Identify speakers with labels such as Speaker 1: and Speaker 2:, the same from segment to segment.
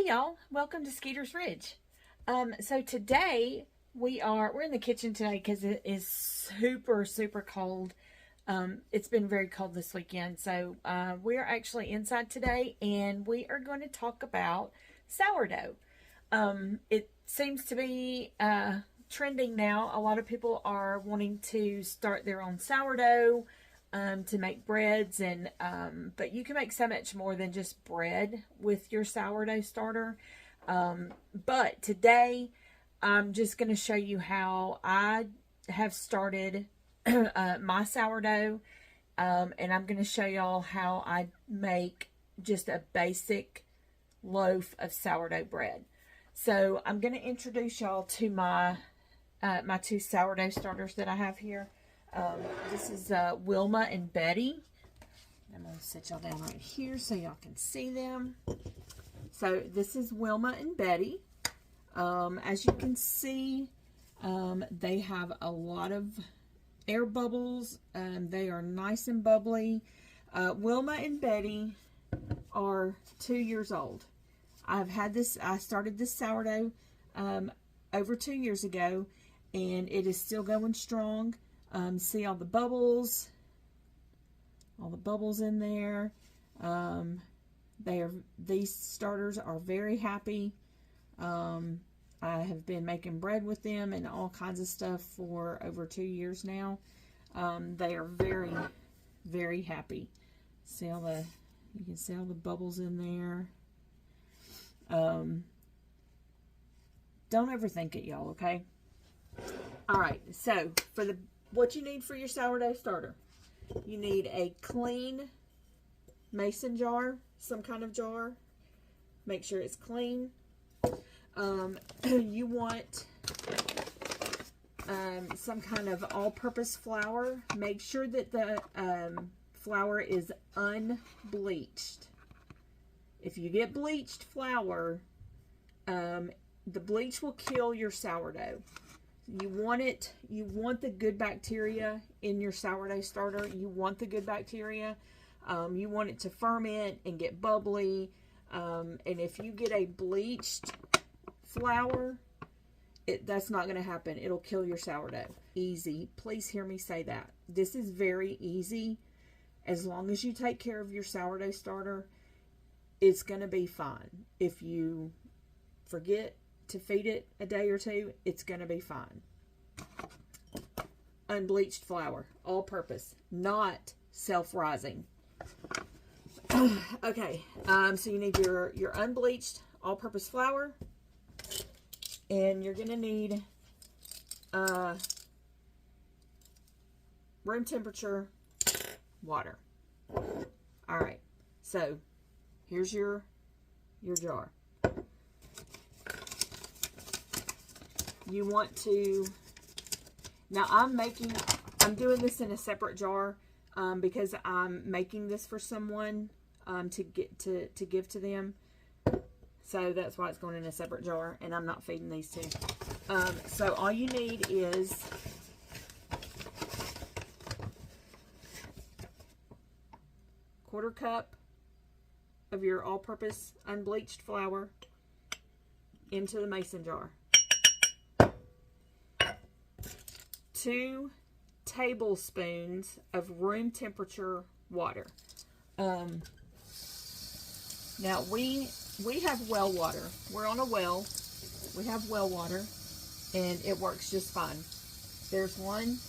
Speaker 1: y'all, welcome to Skeeter's Ridge. So today we're in the kitchen today because it is super cold. It's been very cold this weekend, so we're actually inside today, and we are going to talk about sourdough. It seems to be trending now. A lot of people are wanting to start their own sourdough. To make breads, and but you can make so much more than just bread with your sourdough starter. But today I'm just going to show you how I have started my sourdough, and I'm going to show y'all how I make just a basic loaf of sourdough bread. So I'm going to introduce y'all to my my two sourdough starters that I have here. This is Wilma and Betty. I'm going to set y'all down right here so y'all can see them. So this is Wilma and Betty. As you can see, they have a lot of air bubbles. They are nice and bubbly. Wilma and Betty are 2 years old. I started this sourdough over 2 years ago, and it is still going strong. See all the bubbles in there. These starters are very happy. I have been making bread with them and all kinds of stuff for over 2 years now. They are very happy. You can see all the bubbles in there. Don't overthink it, y'all, okay? All right, so what you need for your sourdough starter, you need a clean mason jar, some kind of jar. Make sure it's clean. You want some kind of all-purpose flour. Make sure that the flour is unbleached. If you get bleached flour, the bleach will kill your sourdough. You want the good bacteria in your sourdough starter. You want the good bacteria. You want it to ferment and get bubbly. And if you get a bleached flour, that's not going to happen. It'll kill your sourdough. Easy. Please hear me say that. This is very easy. As long as you take care of your sourdough starter, it's going to be fine. If you forget to feed it a day or two, it's going to be fine. Unbleached flour, all purpose, not self-rising. Okay, so you need your unbleached all-purpose flour, and you're going to need room temperature water. All right, so here's your jar. You want to, now I'm doing this in a separate jar because I'm making this for someone to give to them. So that's why it's going in a separate jar, and I'm not feeding these two. So all you need is quarter cup of your all-purpose unbleached flour into the mason jar. 2 tablespoons of room temperature water. Now we have well water. We're on a well. We have well water, and it works just fine. There's 1.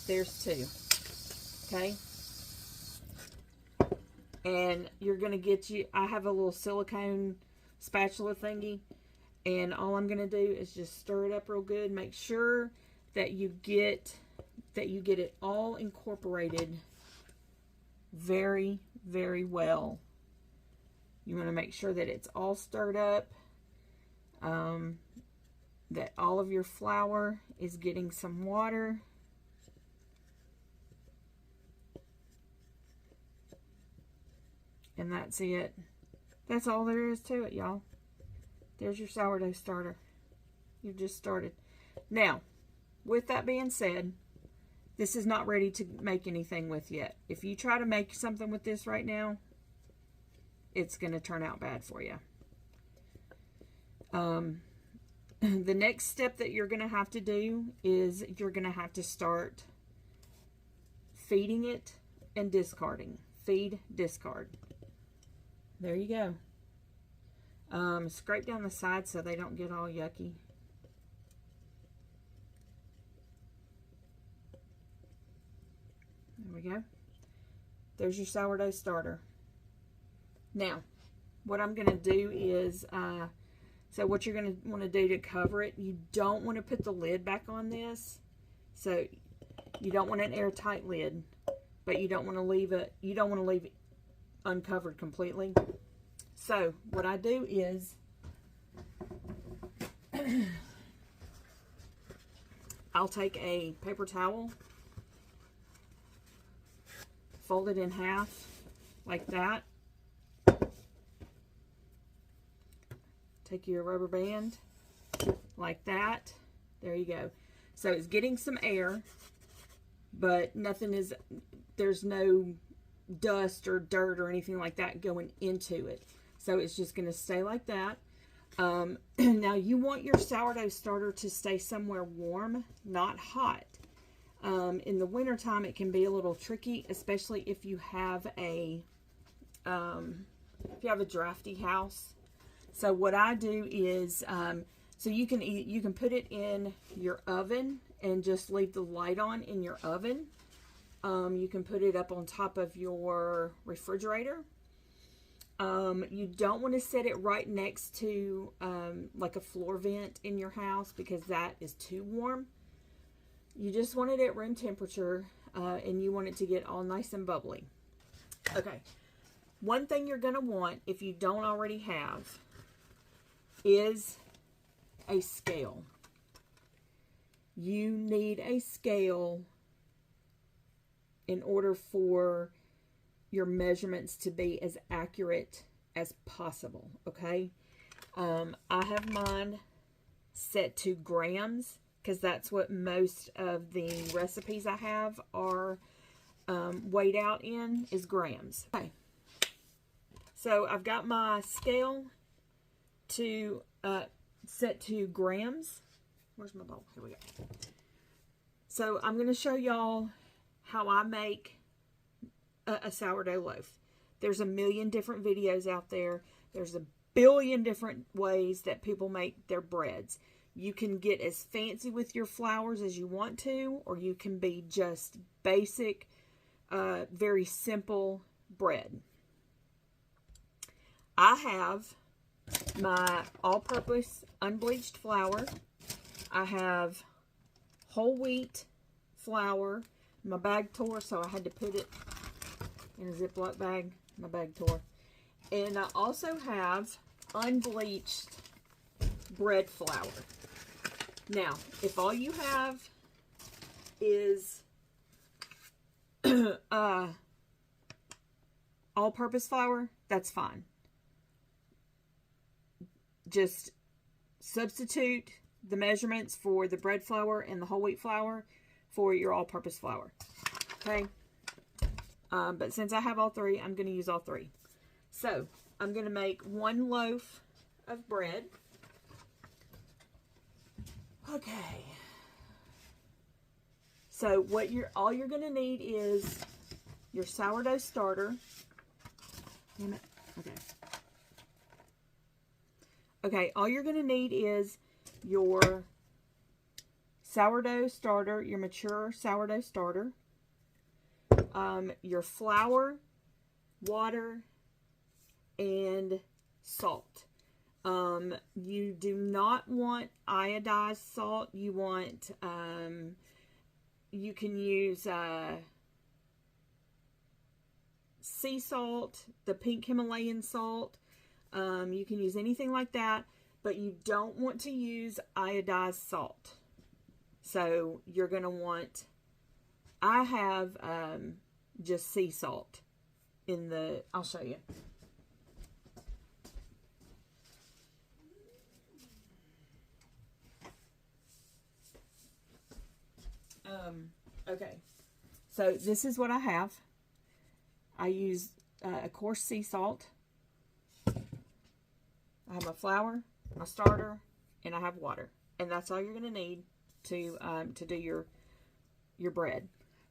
Speaker 1: There's 2. Okay. And you're gonna I have a little silicone spatula thingy. And all I'm going to do is just stir it up real good. Make sure that you get it all incorporated very well. You want to make sure that it's all stirred up, that all of your flour is getting some water. And that's it. That's all there is to it, y'all. There's your sourdough starter. You've just started. Now, with that being said, this is not ready to make anything with yet. If you try to make something with this right now, it's going to turn out bad for you. The next step that you're going to have to do is you're going to have to start feeding it and discarding. Feed, discard. There you go. Scrape down the sides so they don't get all yucky. There we go. There's your sourdough starter. Now, what I'm going to do is, so what you're going to want to do to cover it, you don't want to put the lid back on this. So you don't want an airtight lid, but you don't want to leave it, uncovered completely. So what I do is I'll take a paper towel, fold it in half like that. Take your rubber band like that. There you go. So it's getting some air, but there's no dust or dirt or anything like that going into it. So it's just going to stay like that. Now you want your sourdough starter to stay somewhere warm, not hot. In the wintertime, it can be a little tricky, especially if you have a drafty house. So what I do is, so you can put it in your oven and just leave the light on in your oven. You can put it up on top of your refrigerator. You don't want to set it right next to like a floor vent in your house because that is too warm. You just want it at room temperature, and you want it to get all nice and bubbly. Okay, one thing you're going to want, if you don't already have, is a scale. You need a scale in order for your measurements to be as accurate as possible, okay? I have mine set to grams because that's what most of the recipes I have are weighed out in, is grams. Okay, so I've got my scale to set to grams. Where's my bowl? Here we go. So I'm going to show y'all how I make a sourdough loaf. There's a million different videos out there. There's a billion different ways that people make their breads. You can get as fancy with your flours as you want to, or you can be just basic, very simple bread. I have my all-purpose unbleached flour. I have whole wheat flour. My bag tore, so I had to put it in a Ziploc bag. My bag tore. And I also have unbleached bread flour. Now, if all you have is all-purpose flour, that's fine. Just substitute the measurements for the bread flour and the whole wheat flour for your all-purpose flour. Okay? But since I have all three, I'm going to use all three. So, I'm going to make 1 loaf of bread. Okay. So, all you're going to need is your sourdough starter. Damn it. Okay. Okay, all you're going to need is your sourdough starter, your mature sourdough starter, your flour, water, and salt. You do not want iodized salt. You want, you can use sea salt, the pink Himalayan salt. You can use anything like that, but you don't want to use iodized salt. So you're going to want, I have just sea salt in the, I'll show you. Okay, so this is what I have. I use a coarse sea salt. I have my flour, my starter, and I have water. And that's all you're going to need to do your bread.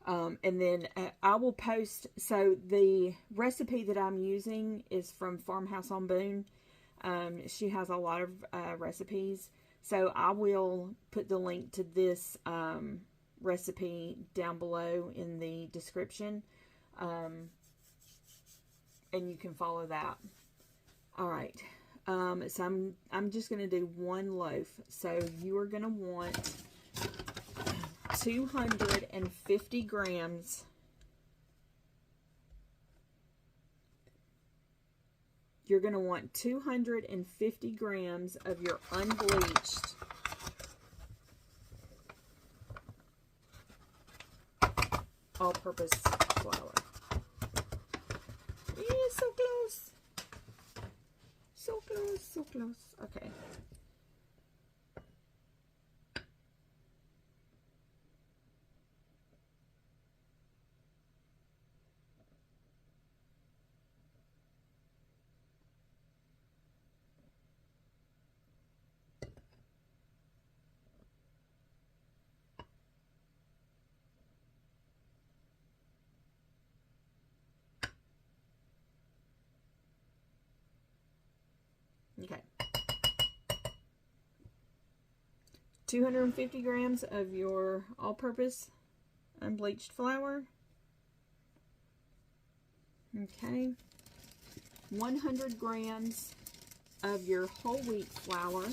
Speaker 1: And then I will post, so the recipe that I'm using is from Farmhouse on Boone. She has a lot of recipes. So I will put the link to this recipe down below in the description. And you can follow that. All right. So I'm just going to do one loaf. So you are going to want 250 grams you're going to want 250 grams of your unbleached all-purpose flour. Yeah, so close. So close, so close. Okay. Okay. 250 grams of your all-purpose unbleached flour. Okay. 100 grams of your whole wheat flour.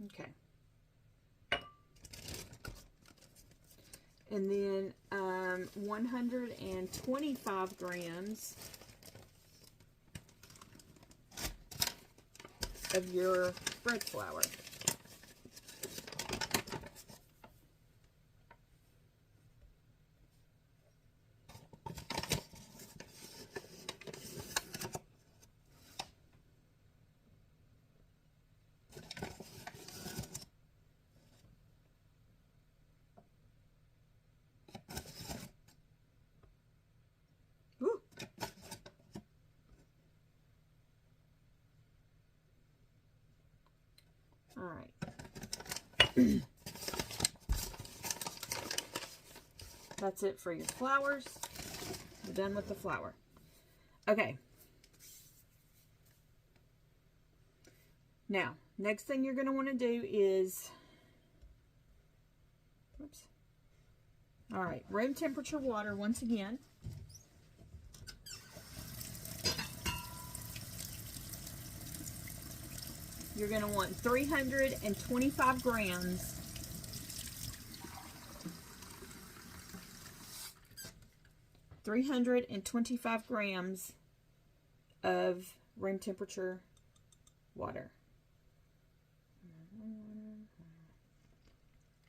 Speaker 1: Okay. And then 125 grams of your bread flour. All right. That's it for your flours. We're done with the flour. Okay. Now, next thing you're going to want to do is, oops. All right, room temperature water once again. You're going to want 325 grams of room temperature water.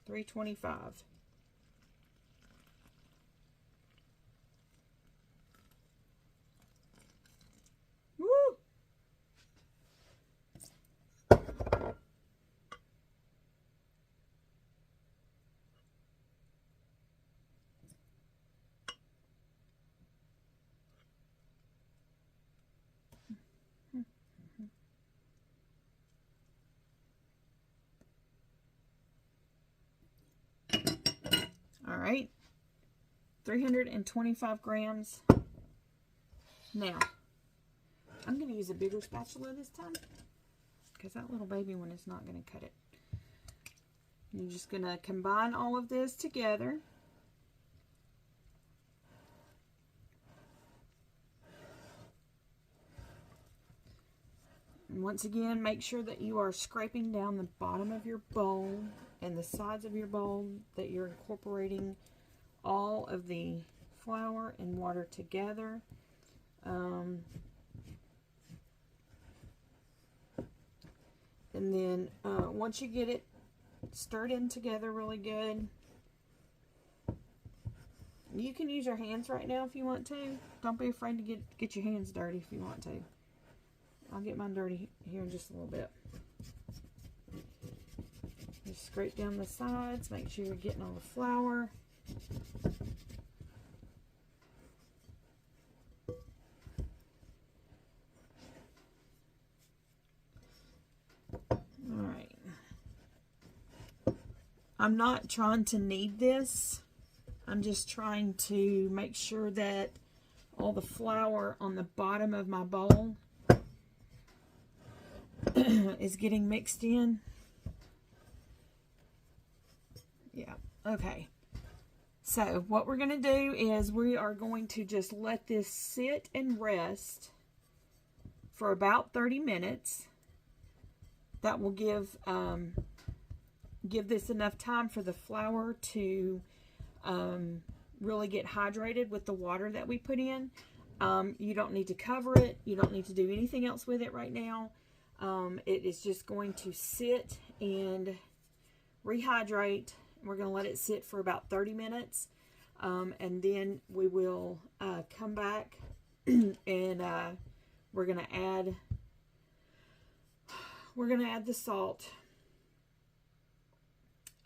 Speaker 1: 325. Woo! All right, 325 grams. Now, I'm going to use a bigger spatula this time because that little baby one is not going to cut it. You're just going to combine all of this together. And once again, make sure that you are scraping down the bottom of your bowl and the sides of your bowl, that you're incorporating all of the flour and water together. And then once you get it stirred in together really good, you can use your hands right now if you want to. Don't be afraid to get your hands dirty if you want to. I'll get mine dirty here in just a little bit. Just scrape down the sides, make sure you're getting all the flour. Alright. I'm not trying to knead this. I'm just trying to make sure that all the flour on the bottom of my bowl is getting mixed in. Yeah, okay. So what we're going to do is we are going to just let this sit and rest for about 30 minutes. That will give this enough time for the flour to really get hydrated with the water that we put in. You don't need to cover it. You don't need to do anything else with it right now. It is just going to sit and rehydrate. We're going to let it sit for about 30 minutes. And then we will come back and we're going to add the salt.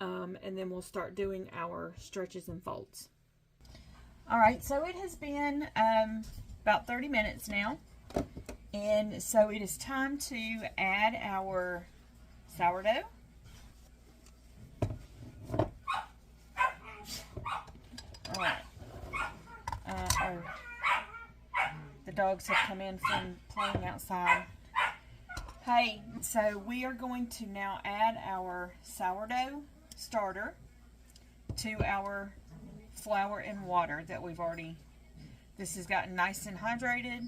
Speaker 1: And then we'll start doing our stretches and folds. Alright, so it has been about 30 minutes now. And so it is time to add our sourdough. Alright. The dogs have come in from playing outside. Hey, so we are going to now add our sourdough starter to our flour and water that we've already, this has gotten nice and hydrated.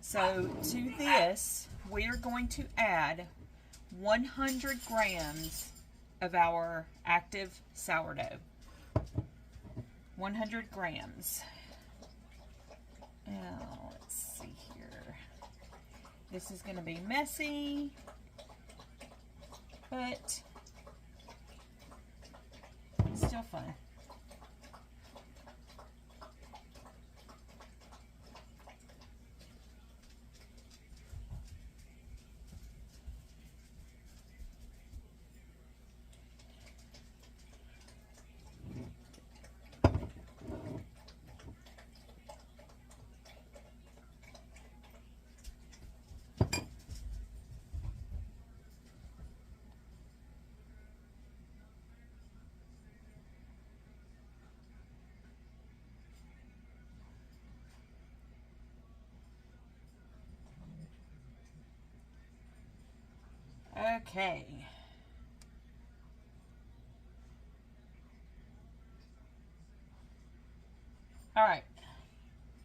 Speaker 1: So to this, we are going to add 100 grams of our active sourdough. 100 grams. Now, let's see here. This is going to be messy, but it's still fun. Okay. All right.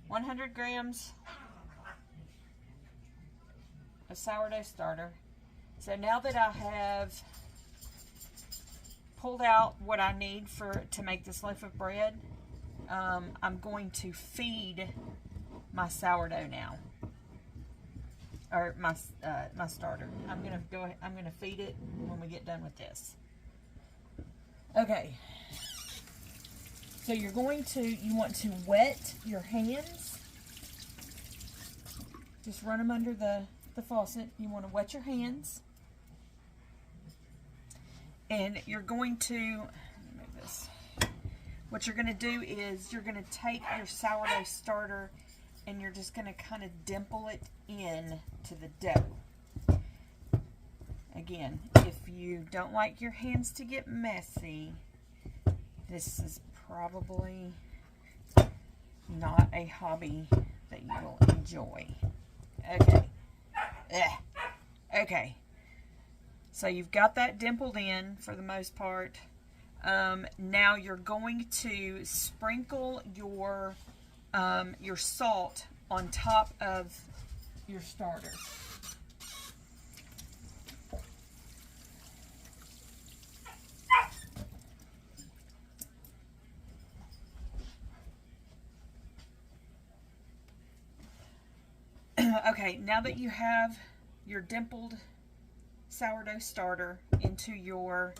Speaker 1: 100 grams of sourdough starter. So now that I have pulled out what I need to make this loaf of bread, I'm going to feed my sourdough now. Or my starter. I'm gonna feed it when we get done with this. Okay. So you want to wet your hands. Just run them under the faucet. You want to wet your hands. And you're going to, let me move this. What you're going to do is you're going to take your sourdough starter and you're just going to kind of dimple it in to the dough. Again, if you don't like your hands to get messy, this is probably not a hobby that you will enjoy. Okay. Okay. So you've got that dimpled in for the most part. Now you're going to sprinkle your salt on top of your starter. Okay, now that you have your dimpled sourdough starter into your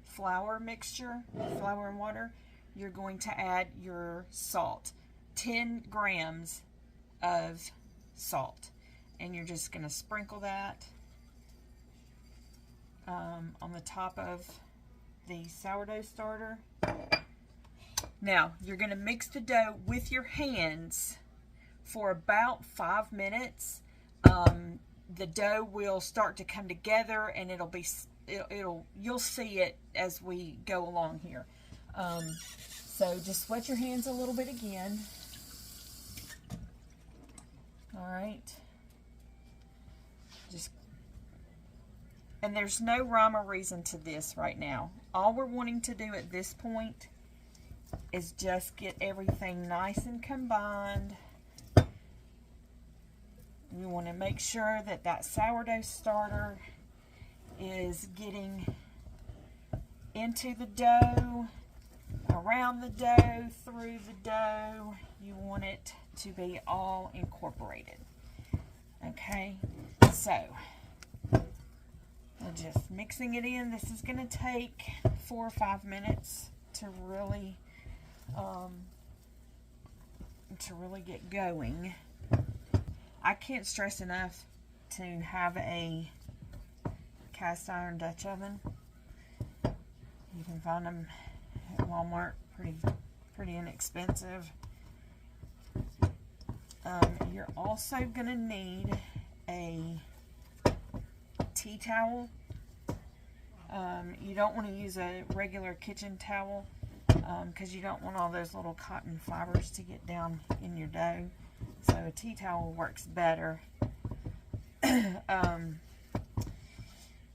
Speaker 1: flour mixture, flour and water, you're going to add your salt, 10 grams of salt, and you're just going to sprinkle that on the top of the sourdough starter. Now you're going to mix the dough with your hands for about 5 minutes. The dough will start to come together, and you'll see it as we go along here. So just wet your hands a little bit again. All right. And there's no rhyme or reason to this right now. All we're wanting to do at this point is just get everything nice and combined. You want to make sure that that sourdough starter is getting into the dough, around the dough, through the dough. You want it to be all incorporated. Okay, so we're just mixing it in. This is going to take 4 or 5 minutes to really get going. I can't stress enough to have a cast iron Dutch oven. You can find them at Walmart, pretty inexpensive. You're also going to need a tea towel. You don't want to use a regular kitchen towel because you don't want all those little cotton fibers to get down in your dough. So a tea towel works better.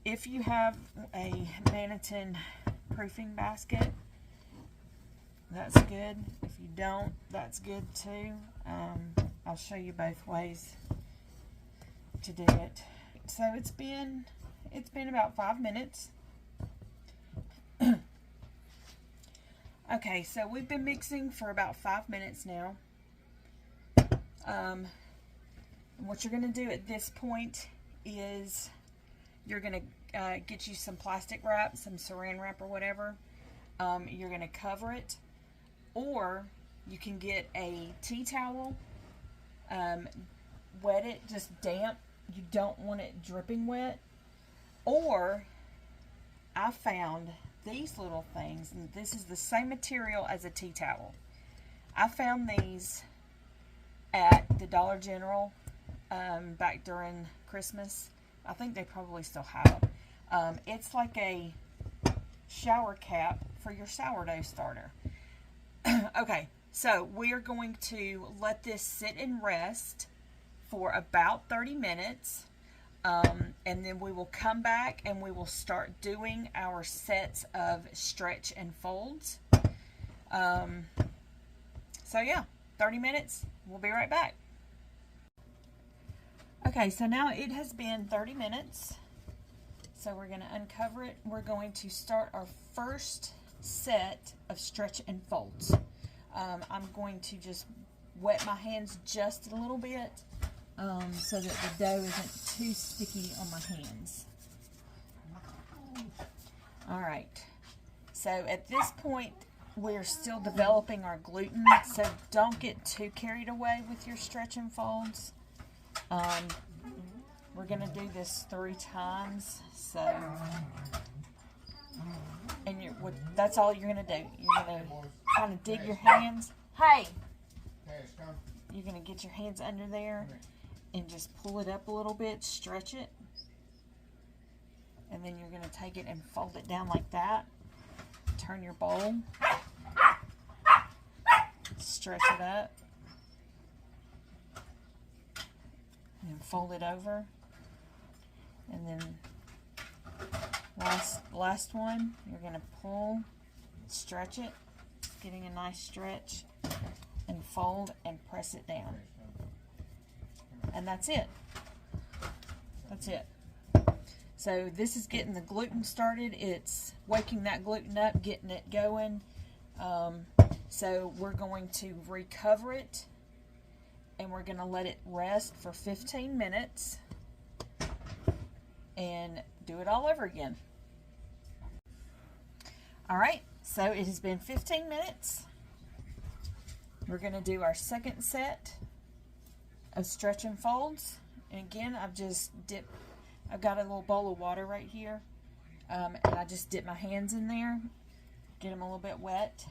Speaker 1: If you have a Manhattan proofing basket, that's good. If you don't, that's good too. I'll show you both ways to do it. So it's been about 5 minutes. Okay, so we've been mixing for about 5 minutes now. What you're going to do at this point is you're going to get you some plastic wrap, some saran wrap or whatever. You're going to cover it, or you can get a tea towel, wet it, just damp. You don't want it dripping wet. Or I found these little things, and this is the same material as a tea towel. I found these at the Dollar General back during Christmas. I think they probably still have them. It's like a shower cap for your sourdough starter. Okay, so we are going to let this sit and rest for about 30 minutes. And then we will come back and we will start doing our sets of stretch and folds. So yeah, 30 minutes. We'll be right back. Okay, so now it has been 30 minutes. So we're going to uncover it. We're going to start our first set of stretch and folds. I'm going to just wet my hands just a little bit so that the dough isn't too sticky on my hands. All right. So at this point, we're still developing our gluten, so don't get too carried away with your stretch and folds. We're going to do this 3 times, so, and that's all you're going to do. You're going to kind of dig your hands. Hey! You're going to get your hands under there and just pull it up a little bit, stretch it, and then you're going to take it and fold it down like that. Turn your bowl. Stretch it up. And fold it over. And then last one, you're going to pull, stretch it, getting a nice stretch, and fold and press it down. And that's it. That's it. So this is getting the gluten started. It's waking that gluten up, getting it going. So we're going to recover it, and we're going to let it rest for 15 minutes and do it all over again. All right, so it has been 15 minutes. We're going to do our second set of stretch and folds. And again, I've got a little bowl of water right here. And I just dip my hands in there, get them a little bit wet.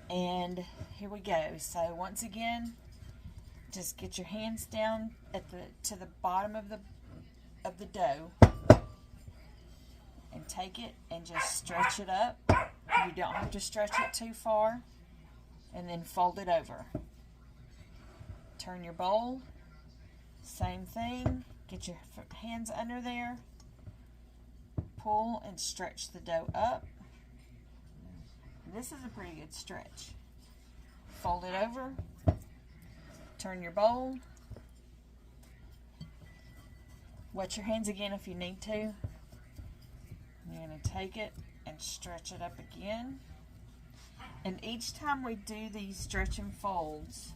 Speaker 1: And here we go. So once again, just get your hands down to the bottom of the dough. And take it and just stretch it up. You don't have to stretch it too far. And then fold it over. Turn your bowl. Same thing. Get your hands under there. Pull and stretch the dough up. This is a pretty good stretch. Fold it over. Turn your bowl. Wet your hands again if you need to. You're going to take it and stretch it up again. And each time we do these stretch and folds,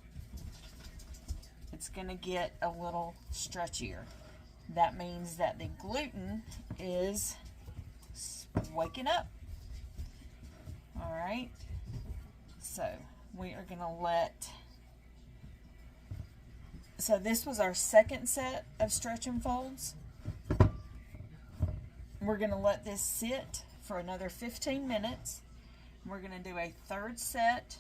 Speaker 1: it's going to get a little stretchier. That means that the gluten is waking up. All right. So we are going to so this was our second set of stretch and folds. We're going to let this sit for another 15 minutes. We're going to do a third set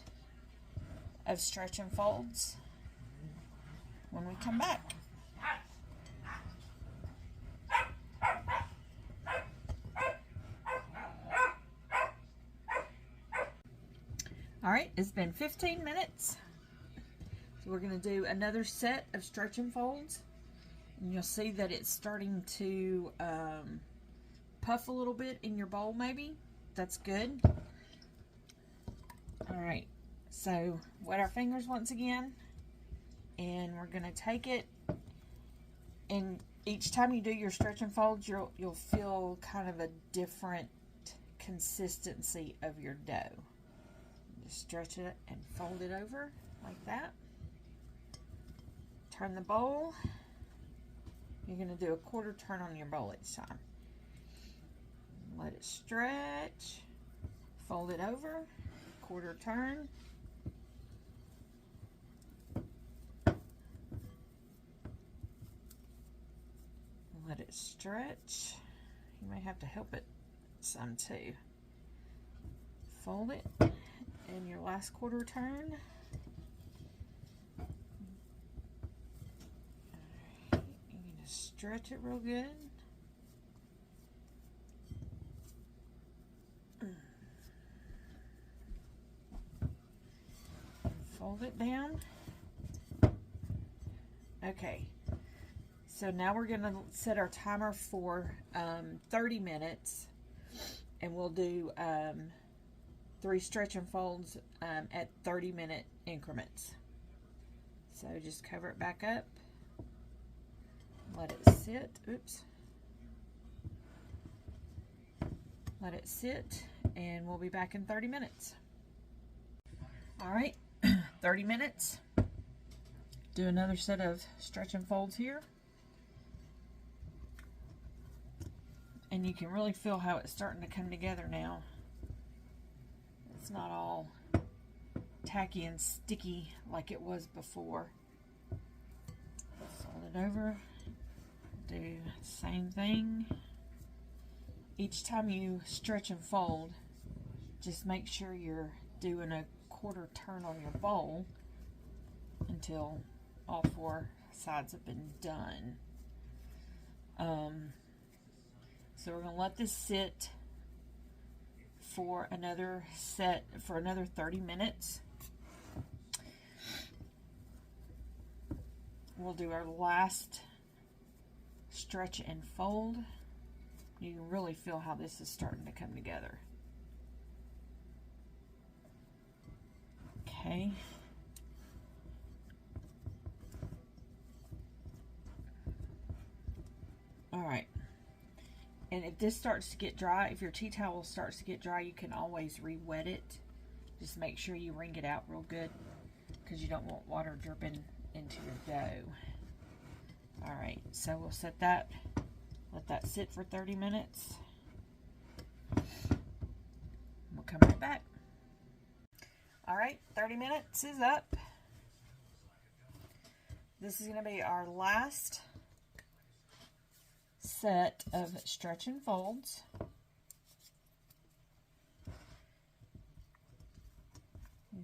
Speaker 1: of stretch and folds when we come back. All right, it's been 15 minutes. So we're going to do another set of stretch and folds. And you'll see that it's starting to puff a little bit in your bowl maybe. That's good. All right, so wet our fingers once again. And we're going to take it. And each time you do your stretch and folds, you'll feel kind of a different consistency of your dough. Just stretch it and fold it over like that. Turn the bowl. You're going to do a quarter turn on your bowl each time. Let it stretch. Fold it over. Quarter turn. Let it stretch. You may have to help it some too. Fold it. And your last quarter turn. Alright, you need to stretch it real good. Fold it down. Okay, so now we're going to set our timer for 30 minutes, and we'll do 3 stretch and folds at 30-minute increments. So just cover it back up, let it sit. Oops. Let it sit, and we'll be back in 30 minutes. All right, 30 minutes. Do another set of stretch and folds here. And you can really feel how it's starting to come together now. It's not all tacky and sticky like it was before. Fold it over. Do the same thing. Each time you stretch and fold, just make sure you're doing a quarter turn on your bowl until all 4 sides have been done. So we're going to let this sit for another 30 minutes. We'll do our last stretch and fold. You can really feel how this is starting to come together. Okay. All right. And if this starts to get dry, if your tea towel starts to get dry, you can always re-wet it. Just make sure you wring it out real good, because you don't want water dripping into your dough. All right, so we'll set that Let that sit for 30 minutes. We'll come right back. All right, 30 minutes is up. This is going to be our last set of stretch and folds.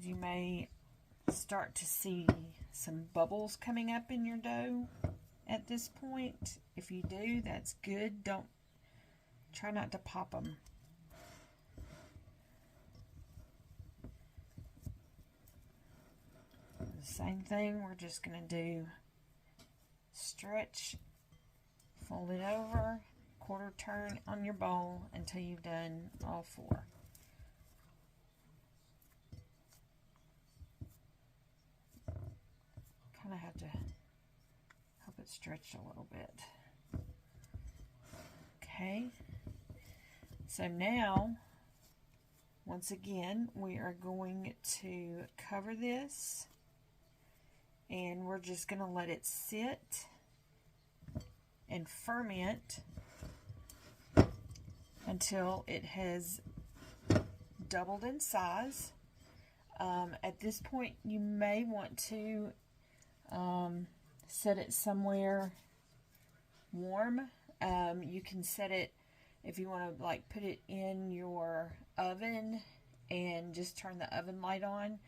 Speaker 1: You may start to see some bubbles coming up in your dough at this point. If you do, that's good. Try not to pop them. The same thing, we're just going to do stretch, fold it over, quarter turn on your bowl until you've done all 4. Kind of have to help it stretch a little bit. Okay, so now once again we are going to cover this and we're just going to let it sit and ferment until it has doubled in size. At this point you may want to set it somewhere warm. You can set it, if you want to like put it in your oven and just turn the oven light on,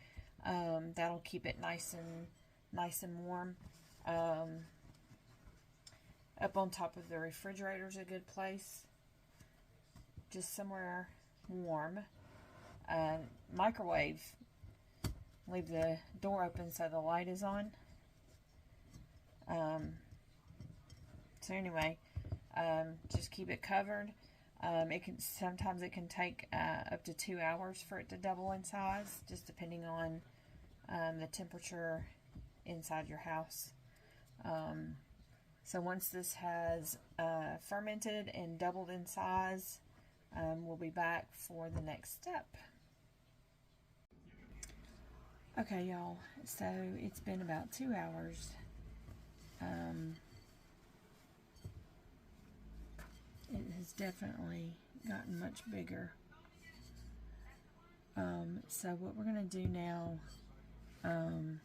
Speaker 1: that'll keep it nice and warm. Up on top of the refrigerator is a good place, just somewhere warm. Microwave, leave the door open so the light is on. So anyway, just keep it covered. Sometimes it can take up to 2 hours for it to double in size, just depending on the temperature inside your house. So once this has fermented and doubled in size, we'll be back for the next step. Okay, y'all, so it's been about 2 hours. It has definitely gotten much bigger. So what we're going to do now, I'm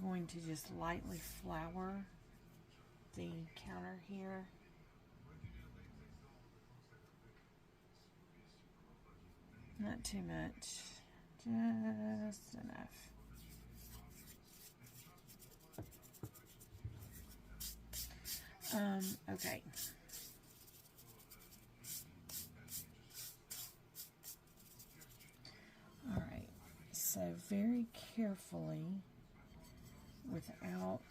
Speaker 1: going to just lightly flour the counter here. Not too much, just enough. Okay. All right. So very carefully, without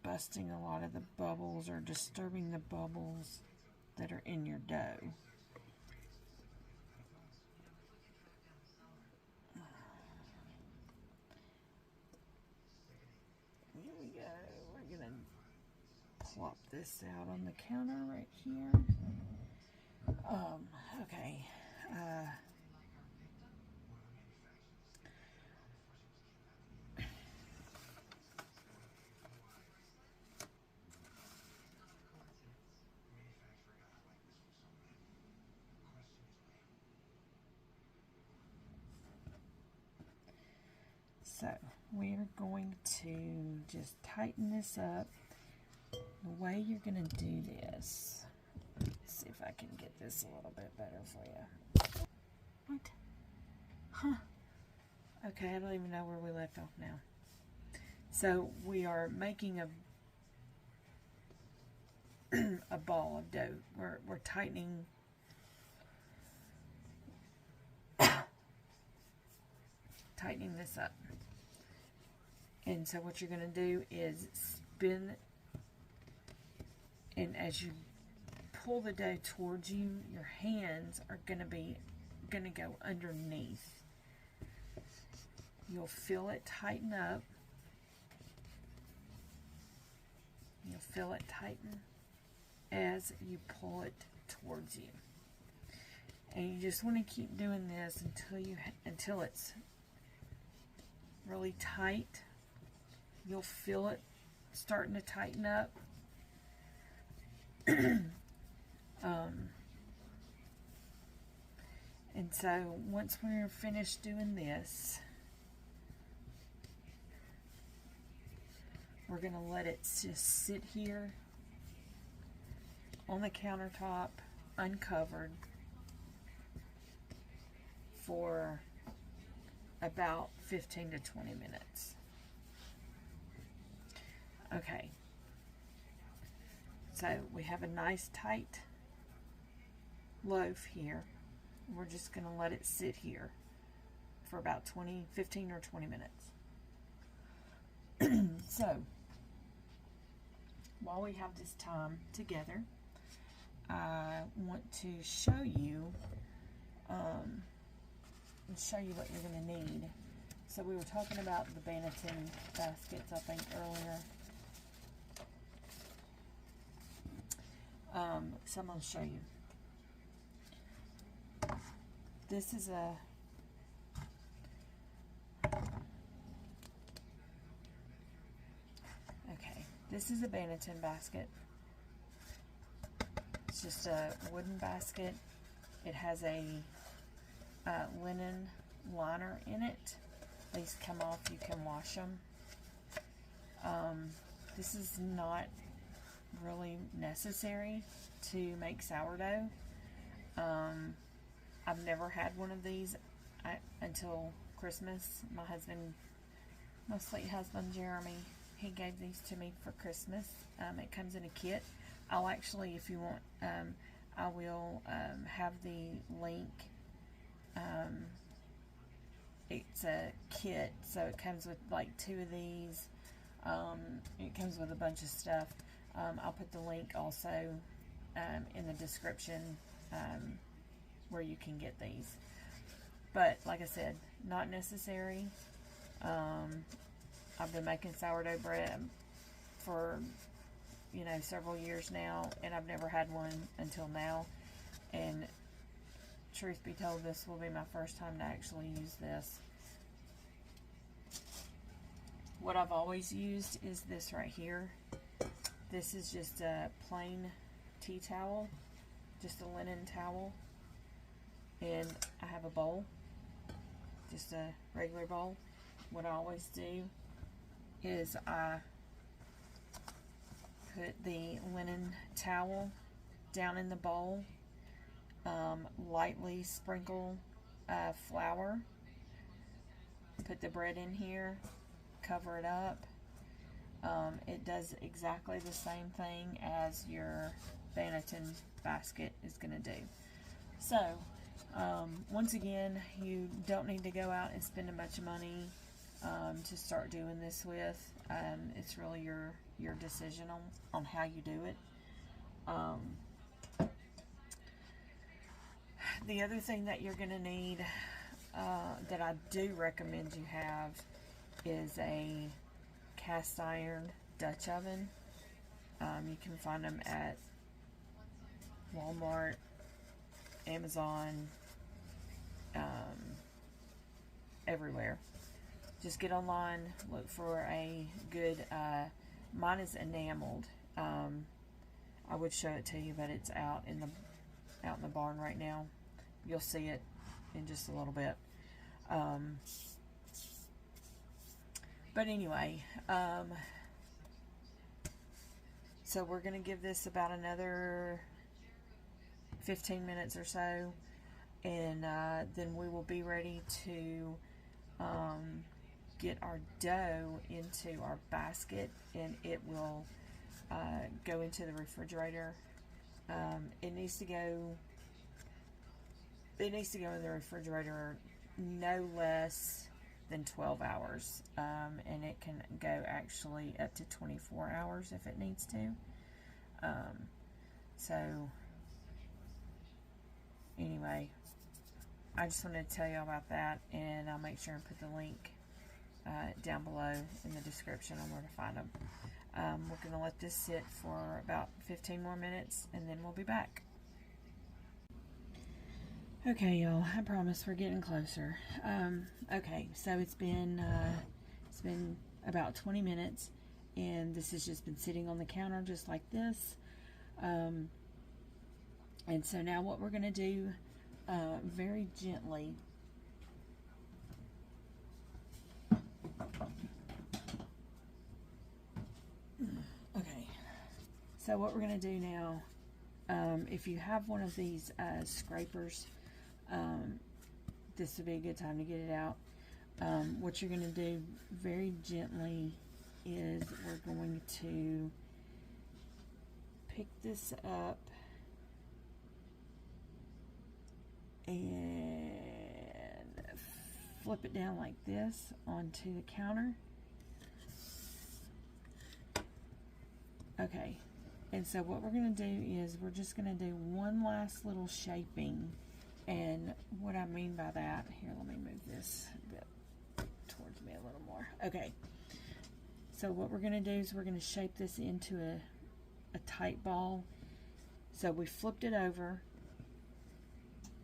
Speaker 1: busting a lot of the bubbles or disturbing the bubbles that are in your dough. Here we go. We're going to plop this out on the counter right here. Okay. So we're going to just tighten this up. The way you're going to do this, let's see if I can get this a little bit better for you. What? Huh. Okay, I don't even know where we left off now. So we are making a ball of dough. We're tightening this up. And so what you're going to do is spin, and as you pull the dough towards you, your hands are going to go underneath. You'll feel it tighten up. You'll feel it tighten as you pull it towards you. And you just want to keep doing this until it's really tight. you'll feel it starting to tighten up. And so once we're finished doing this, we're going to let it just sit here on the countertop, uncovered, for about 15 to 20 minutes. Okay. So we have a nice tight loaf here. We're just going to let it sit here for about 15 or 20 minutes. So, while we have this time together, I want to show you what you're going to need. So we were talking about the Banneton baskets, I think, earlier. So I'm going to show you. This is this is a Banneton basket. It's just a wooden basket. It has a linen liner in it. These come off, you can wash them. This is not really necessary to make sourdough. I've never had one of these until Christmas. My sweet husband Jeremy, he gave these to me for Christmas. It comes in a kit. I'll actually, if you want, I will have the link. It's a kit, so it comes with like 2 of these. It comes with a bunch of stuff. I'll put the link also in the description where you can get these. But like I said, not necessary. I've been making sourdough bread for several years now, and I've never had one until now. And truth be told, this will be my first time to actually use this. What I've always used is this right here. This is just a plain tea towel, just a linen towel, and I have a bowl, just a regular bowl. What I always do is I put the linen towel down in the bowl, lightly sprinkle flour, put the bread in here, cover it up. It does exactly the same thing as your Banneton basket is going to do. So, once again, you don't need to go out and spend a bunch of money to start doing this with. It's really your decision on how you do it. The other thing that you're going to need, that I do recommend you have, is a cast iron Dutch oven. You can find them at Walmart, Amazon, everywhere. Just get online, look for a good, mine is enameled. I would show it to you, but it's out in the barn right now. You'll see it in just a little bit. But anyway, so we're going to give this about another 15 minutes or so, and then we will be ready to get our dough into our basket, and it will go into the refrigerator. It needs to go in the refrigerator no less than 12 hours, and it can go actually up to 24 hours if it needs to. So anyway, I just wanted to tell you about that, and I'll make sure and put the link down below in the description on where to find them. We're going to let this sit for about 15 more minutes, and then we'll be back. Okay, y'all, I promise we're getting closer. Okay, so it's been about 20 minutes, and this has just been sitting on the counter just like this. And so now what we're going to do, very gently, okay, so what we're going to do now, if you have one of these scrapers, this would be a good time to get it out. What you're going to do very gently is we're going to pick this up and flip it down like this onto the counter. Okay, and so what we're going to do is we're just going to do one last little shaping. And what I mean by that, here, let me move this a bit towards me a little more. Okay, so what we're going to do is we're going to shape this into a tight ball. So we flipped it over,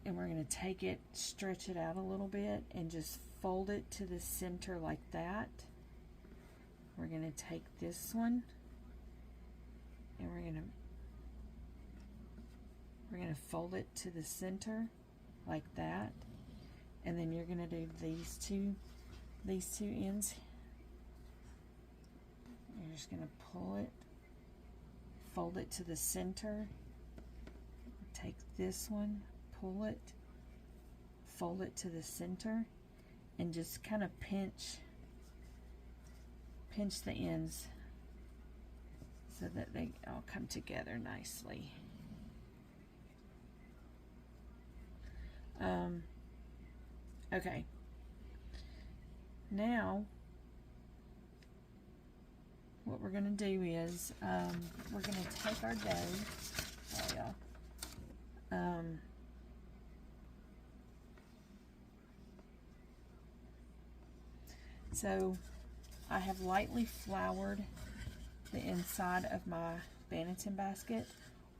Speaker 1: and we're going to take it, stretch it out a little bit, and just fold it to the center like that. We're going to take this one, and we're going to fold it to the center like that, and then you're going to do these two ends. You're just going to pull it, fold it to the center, take this one, pull it, fold it to the center, and just kind of pinch the ends so that they all come together nicely. Okay, now what we're going to do is we're going to take our dough. So I have lightly floured the inside of my Banneton basket,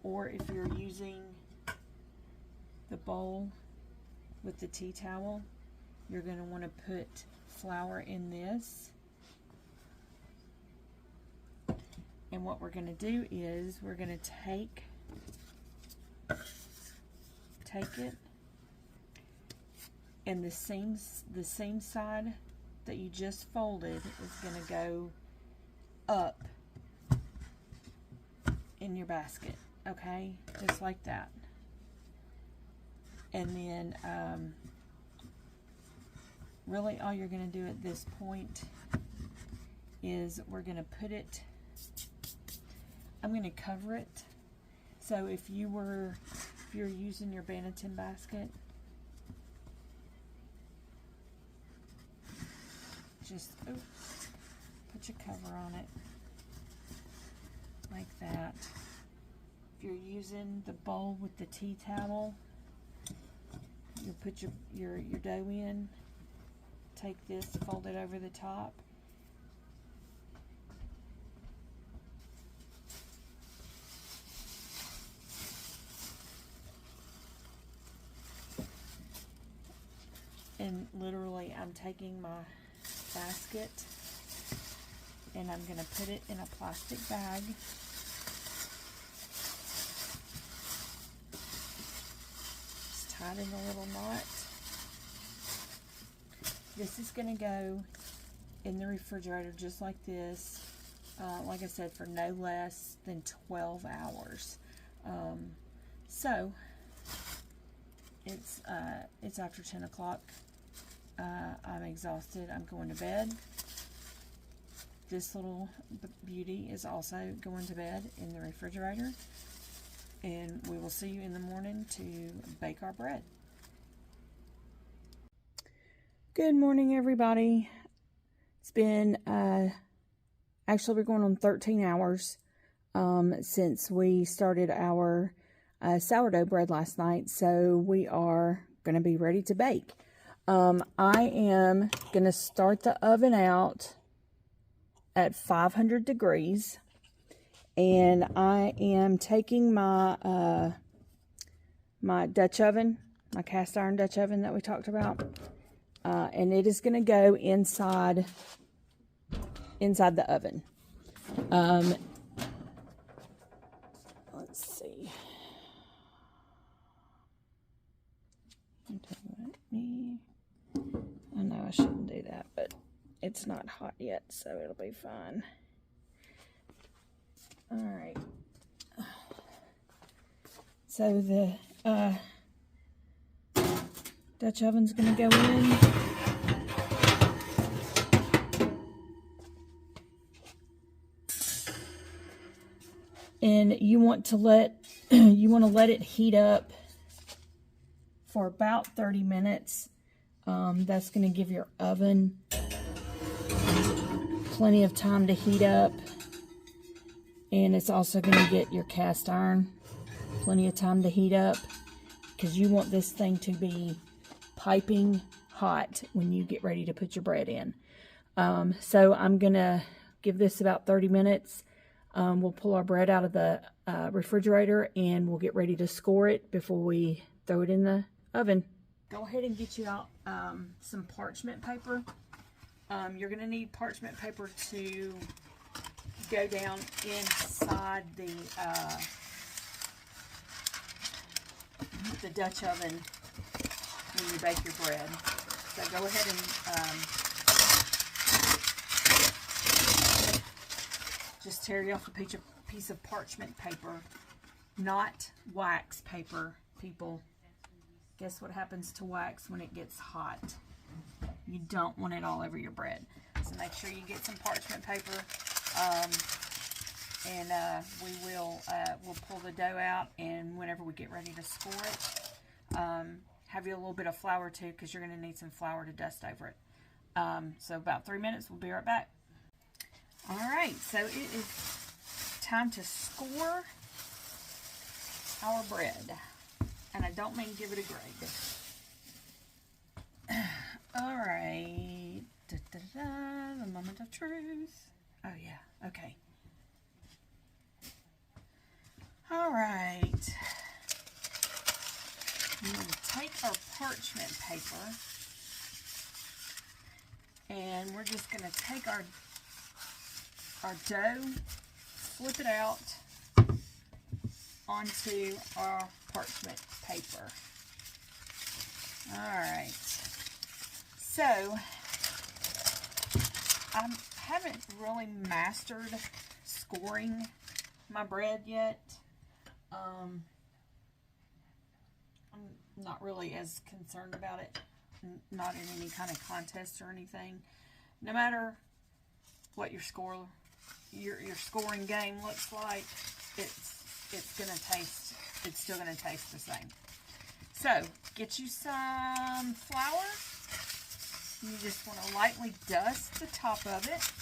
Speaker 1: or if you're using the bowl with the tea towel, you're going to want to put flour in this. And what we're going to do is we're going to take it, and the seam side that you just folded is going to go up in your basket, okay, just like that. And then really all you're going to do at this point is we're going to put it, I'm going to cover it. So if you're using your Banneton basket, just put your cover on it like that. If you're using the bowl with the tea towel, you'll put your dough in, take this, fold it over the top, and literally I'm taking my basket and I'm going to put it in a plastic bag. Just tie it in a little knot. This is going to go in the refrigerator just like this, like I said, for no less than 12 hours. So it's after 10 o'clock. I'm exhausted. I'm going to bed. This little beauty is also going to bed in the refrigerator. And we will see you in the morning to bake our bread. Good morning, everybody. It's been, actually we're going on 13 hours since we started our sourdough bread last night. So we are going to be ready to bake. I am going to start the oven out at 500 degrees, and I am taking my my Dutch oven, my cast iron Dutch oven that we talked about, and it is going to go inside inside the oven. Let's see. I know I shouldn't do that, but it's not hot yet, so it'll be fine. All right. So the Dutch oven's gonna go in. And you want to let it heat up for about 30 minutes. That's going to give your oven plenty of time to heat up. And it's also going to get your cast iron plenty of time to heat up, because you want this thing to be piping hot when you get ready to put your bread in. So I'm going to give this about 30 minutes. We'll pull our bread out of the refrigerator and we'll get ready to score it before we throw it in the oven. Go ahead and get you out some parchment paper. You're going to need parchment paper to go down inside the Dutch oven when you bake your bread. So go ahead and just tear you off a piece of parchment paper, not wax paper, people. Guess what happens to wax when it gets hot? You don't want it all over your bread. So make sure you get some parchment paper, and we'll pull the dough out, and whenever we get ready to score it, have you a little bit of flour too, because you're going to need some flour to dust over it. So about 3 minutes, we'll be right back. All right, so it is time to score our bread. And I don't mean give it a grade. All right. The moment of truth. Oh, yeah. Okay. All right. I'm going to take our parchment paper, and we're just going to take our dough, flip it out onto our parchment paper. All right. So, I haven't really mastered scoring my bread yet. I'm not really as concerned about it. Not in any kind of contest or anything. No matter what your scoring game looks like, it's still gonna taste the same. So get you some flour. You just want to lightly dust the top of it.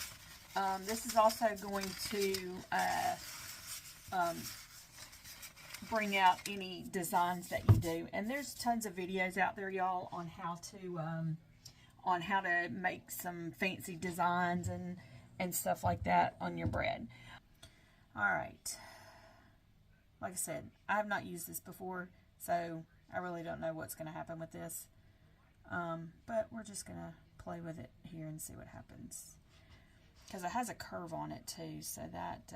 Speaker 1: This is also going to bring out any designs that you do. And there's tons of videos out there, y'all, on how to make some fancy designs and stuff like that on your bread. All right. Like I said, I have not used this before, so I really don't know what's going to happen with this. But we're just going to play with it here and see what happens. Because it has a curve on it too, so that...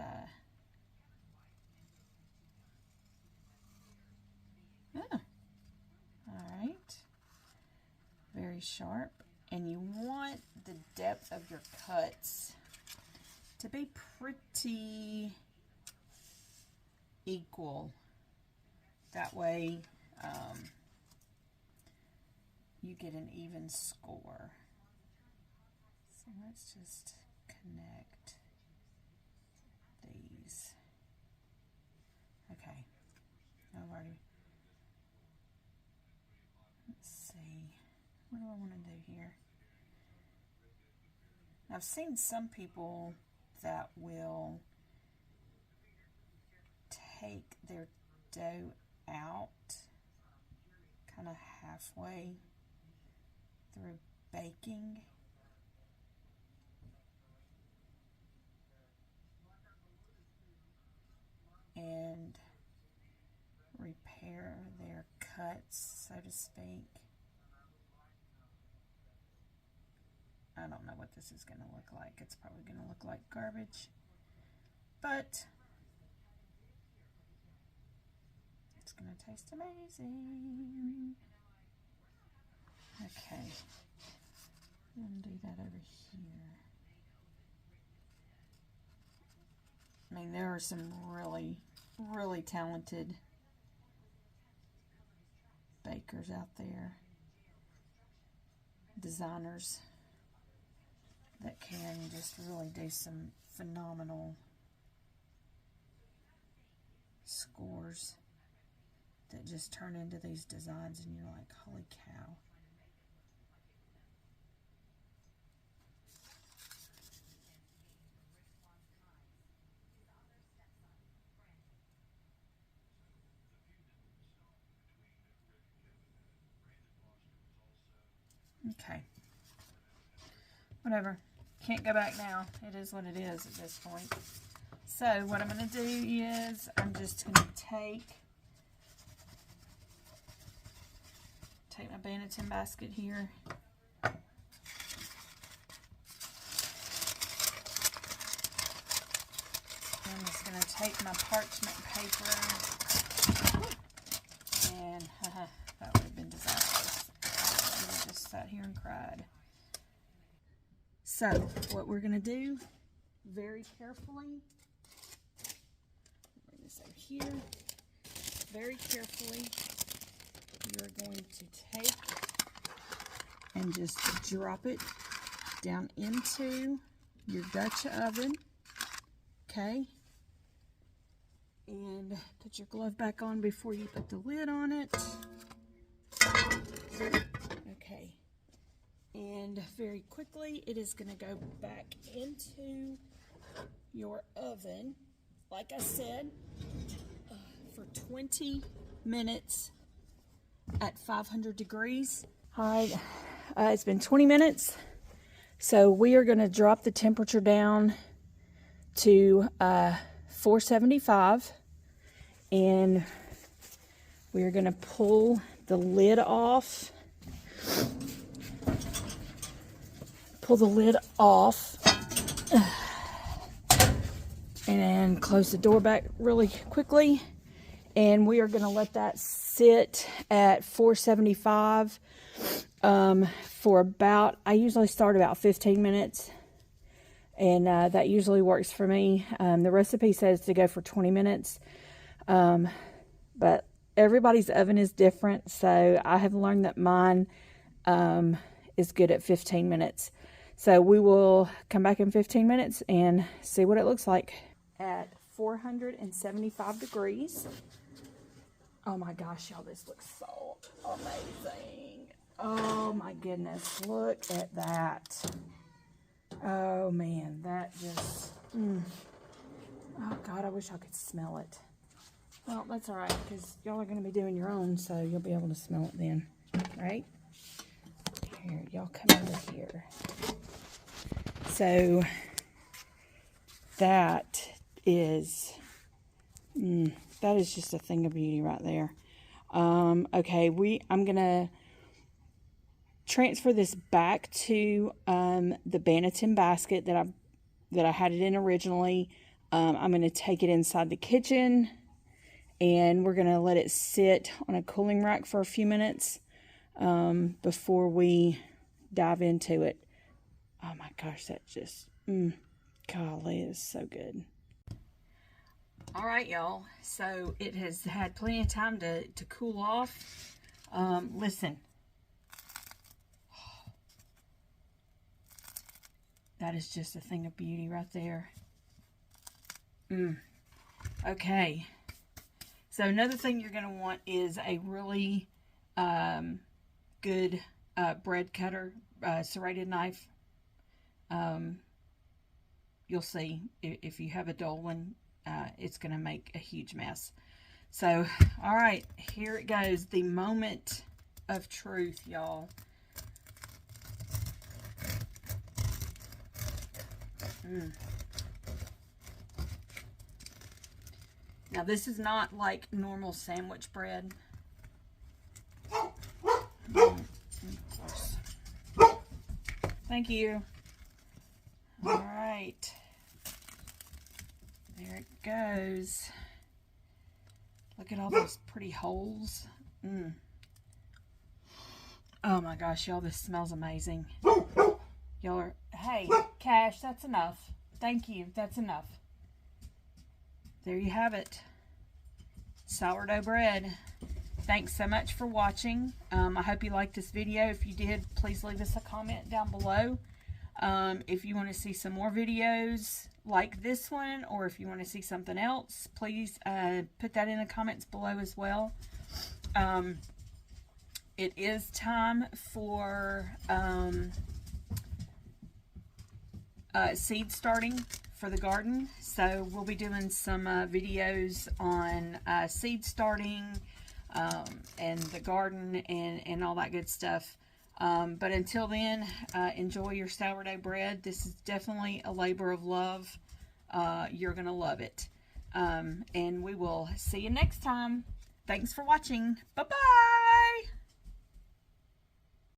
Speaker 1: Alright. Very sharp. And you want the depth of your cuts to be pretty equal. That way you get an even score. So let's just connect these. Okay. Alrighty. Let's see. What do I want to do here? I've seen some people that will take their dough out kind of halfway through baking. And repair their cuts, so to speak. I don't know what this is going to look like. It's probably going to look look like garbage, but it's gonna taste amazing. Okay, I'm gonna do that over here. I mean, there are some really, really talented bakers out there, designers that can just really do some phenomenal scores that just turn into these designs and you're like, holy cow. Okay. Whatever. Can't go back now. It is what it is at this point. So what I'm going to do is I'm just going to take my Banneton basket here. I'm just going to take my parchment paper and that would have been disastrous. I would have just sat here and cried. So what we're going to do very carefully, bring this over here, very carefully, you're going to take and just drop it down into your Dutch oven, okay? And put your glove back on before you put the lid on it. Okay. And very quickly, it is going to go back into your oven, like I said, for 20 minutes at 500 degrees. All right, it's been 20 minutes. So we are going to drop the temperature down to 475. And we're going to pull the lid off. Pull the lid off and close the door back really quickly, and we are going to let that sit at 475 for about, I usually start about 15 minutes, and that usually works for me. The recipe says to go for 20 minutes, but everybody's oven is different, so I have learned that mine is good at 15 minutes. So we will come back in 15 minutes and see what it looks like. At 475 degrees. Oh my gosh, y'all, this looks so amazing. Oh my goodness, look at that. Oh man, that just, oh God, I wish I could smell it. Well, that's all right, because y'all are going to be doing your own, so you'll be able to smell it then, right? Here, y'all come over here. So that is just a thing of beauty right there. Okay, I'm gonna transfer this back to the Banneton basket that I had it in originally. I'm gonna take it inside the kitchen, and we're gonna let it sit on a cooling rack for a few minutes before we dive into it. Oh my gosh, that just, golly, it is so good. All right, y'all. So it has had plenty of time to cool off. Listen. That is just a thing of beauty right there. Okay. So another thing you're going to want is a really good bread cutter, serrated knife. You'll see if you have a dull one, it's going to make a huge mess. So, all right, here it goes. The moment of truth, y'all. Now, this is not like normal sandwich bread. Of course. Thank you. All right. goes. Look at all those pretty holes. Oh my gosh, y'all, this smells amazing. Y'all are, hey, Cash, that's enough. Thank you, that's enough. There you have it. Sourdough bread. Thanks so much for watching. I hope you liked this video. If you did, please leave us a comment down below. If you want to see some more videos like this one, or if you want to see something else, please put that in the comments below as well. It is time for seed starting for the garden. So we'll be doing some videos on seed starting and the garden and all that good stuff. But until then, enjoy your sourdough bread. This is definitely a labor of love. You're going to love it. And we will see you next time. Thanks for watching. Bye-bye.